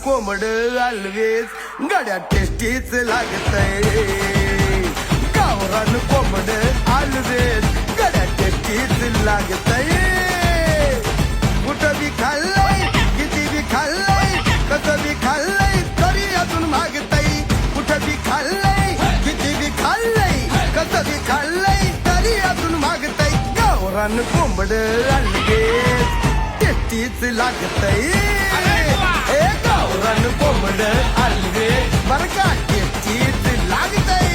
कोंबड always गड्या टेस्टीच लागतय गावरान कोंबड अलवेज गड्या टेस्टीच लागतय कुठं बी खाल्लंय किती बी खाल्लंय कसं बी खाल्लंय तरी अजून मागतय कुठं बी खाल्लंय किती बी खाल्लंय कसं बी खाल्लंय तरी अजून मागतय गावरान कोंबड अलवेज टेस्टीच लागतय गावरान कोंबड अलवेज बरं का टेस्टीच लागतय